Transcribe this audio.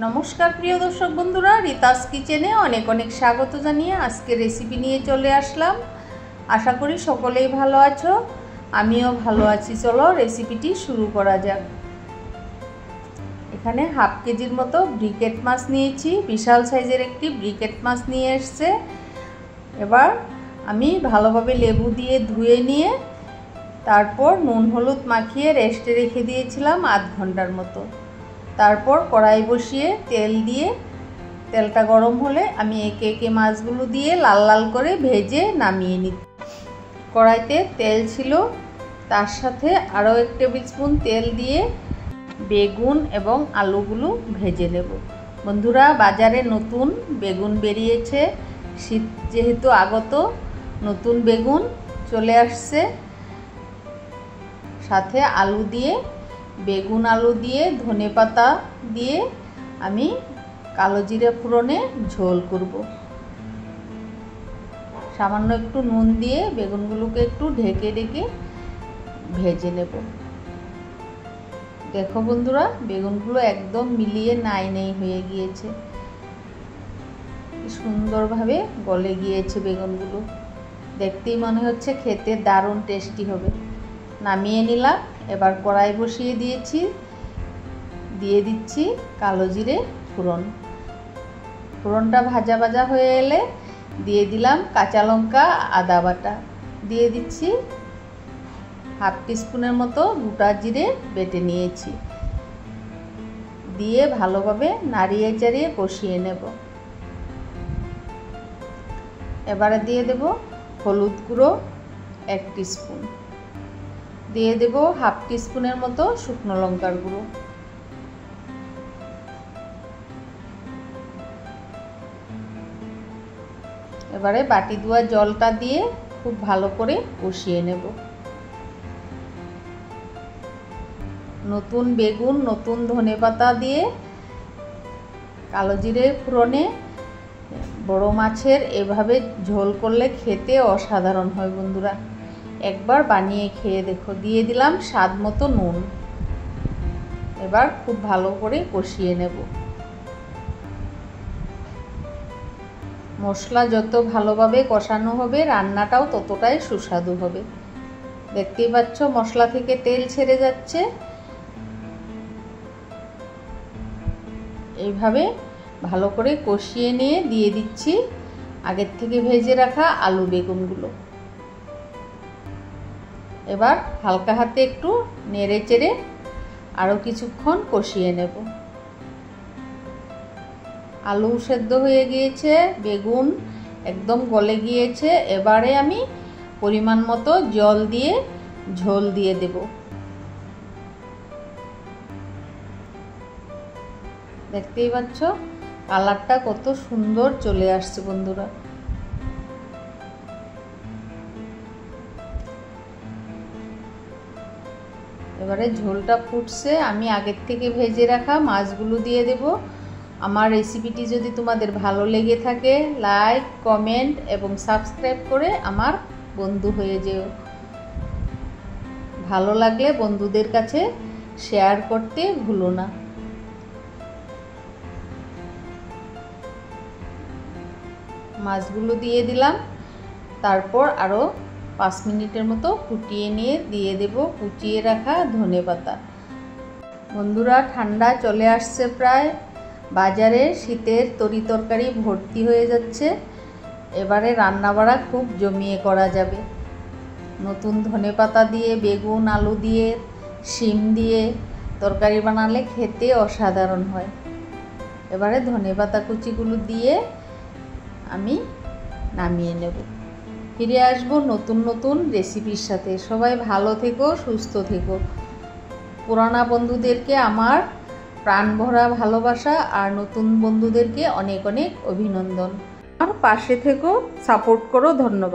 নমস্কার প্রিয় দর্শক বন্ধুরা, রিতাস কিচেনে অনেক অনেক স্বাগত জানিয়ে আজকে রেসিপি নিয়ে চলে আসলাম। আশা করি সকলেই ভালো আছো, আমিও ভালো আছি। চলো রেসিপিটি শুরু করা যাক। এখানে হাফ কেজির মতো ব্রিকেট মাছ নিয়েছি, বিশাল সাইজের একটি ব্রিকেট মাছ নিয়ে এসছে। এবার আমি ভালোভাবে লেবু দিয়ে ধুয়ে নিয়ে তারপর নুন হলুদ মাখিয়ে রেস্টে রেখে দিয়েছিলাম আধ ঘন্টার মতো। তারপর কড়াই বসিয়ে তেল দিয়ে তেলটা গরম হলে আমি একে একে মাছগুলো দিয়ে লাল লাল করে ভেজে নামিয়ে নিই। কড়াইতে তেল ছিল, তার সাথে আরও 1 টেবিল স্পুন তেল দিয়ে বেগুন এবং আলুগুলো ভেজে নেব। বন্ধুরা, বাজারে নতুন বেগুন বেরিয়েছে, শীত যেহেতু আগত, নতুন বেগুন চলে আসছে। সাথে আলু দিয়ে, বেগুন আলু দিয়ে ধনেপাতা দিয়ে আমি কালো জিরে ফোড়নে ঝোল করব। সামান্য একটু নুন দিয়ে বেগুনগুলোকে একটু ঢেকে ঢেকে ভেজে নেব। দেখো বন্ধুরা, বেগুনগুলো একদম মিলিয়ে নাই নেই হয়ে গিয়েছে, সুন্দরভাবে গলে গিয়েছে বেগুনগুলো। দেখতেই মনে হচ্ছে খেতে দারুণ টেস্টি হবে। নামিয়ে নিলাম। এবার কড়াই বসিয়ে দিয়ে দিচ্ছি কালো জিরে ফোড়ন। ফোড়নটা ভাজা ভাজা হয়ে এলে দিয়ে দিলাম কাঁচা লঙ্কা, আদা বাটা, দিয়ে দিচ্ছি হাফ টিস্পুনের মতো গোটা জিরে বেটে নিয়েছি, দিয়ে ভালোভাবে নাড়িয়ে চাড়িয়ে কষিয়ে নেব। এবারে দিয়ে দেব হলুদ গুঁড়ো 1 টিস্পুন, দিয়ে দেব হাফ টিস্পুনের মতো শুকনো লঙ্কার গুঁড়ো। এবারে বাটি ধোয়া জলটা দিয়ে খুব ভালো করে কষিয়ে নেব। নতুন বেগুন, নতুন ধনেপাতা দিয়ে কালো জিরে ফোড়নে বড় মাছের এভাবে ঝোল করলে খেতে অসাধারণ হয় বন্ধুরা, একবার বানিয়ে খেয়ে দেখো। দিয়ে দিলাম স্বাদ মতো নুন। এবার খুব ভালো করে কষিয়ে নেব। মশলা যত ভালোভাবে কষানো হবে রান্নাটাও ততটাই সুস্বাদু হবে। দেখতেই পাচ্ছ মশলা থেকে তেল ছেড়ে যাচ্ছে। এইভাবে ভালো করে কষিয়ে নিয়ে দিয়ে দিচ্ছি আগের থেকে ভেজে রাখা আলু বেগুনগুলো। এবার হালকা হাতে একটু নেড়ে চেড়ে আরও কিছুক্ষণ কষিয়ে নেব। আলু সেদ্ধ হয়ে গিয়েছে, বেগুন একদম গলে গিয়েছে। এবারে আমি পরিমাণ মতো জল দিয়ে ঝোল দিয়ে দেব। দেখতেই পাচ্ছ কালারটা কত সুন্দর চলে আসছে বন্ধুরা। এবারে ঝোলটা ফুটছে, আমি আগের থেকে ভেজে রাখা মাছগুলো দিয়ে দেব। আমার রেসিপিটি যদি তোমাদের ভালো লেগে থাকে, লাইক, কমেন্ট এবং সাবস্ক্রাইব করে আমার বন্ধু হয়ে যেও। ভালো লাগলে বন্ধুদের কাছে শেয়ার করতে ভুলো না। মাছগুলো দিয়ে দিলাম, তারপর আরও 5 মিনিটের মতো ফুটিয়ে নিয়ে দিয়ে দেব কুচিয়ে রাখা ধনেপাতা। বন্ধুরা, ঠান্ডা চলে আসছে প্রায়, বাজারে শীতের তরিতরকারি ভর্তি হয়ে যাচ্ছে। এবারে রান্নাবাড়া খুব জমিয়ে করা যাবে। নতুন ধনেপাতা দিয়ে, বেগুন আলু দিয়ে, শিম দিয়ে তরকারি বানালে খেতে অসাধারণ হয়। এবারে ধনেপাতা কুচিগুলো দিয়ে আমি নামিয়ে নেব। ফিরে আসবো নতুন নতুন রেসিপির সাথে। সবাই ভালো থেকো, সুস্থ থেকো। পুরানা বন্ধুদেরকে আমার প্রাণ ভরা ভালোবাসা, আর নতুন বন্ধুদেরকে অনেক অনেক অভিনন্দন। আর পাশে থেকো, সাপোর্ট করো। ধন্যবাদ।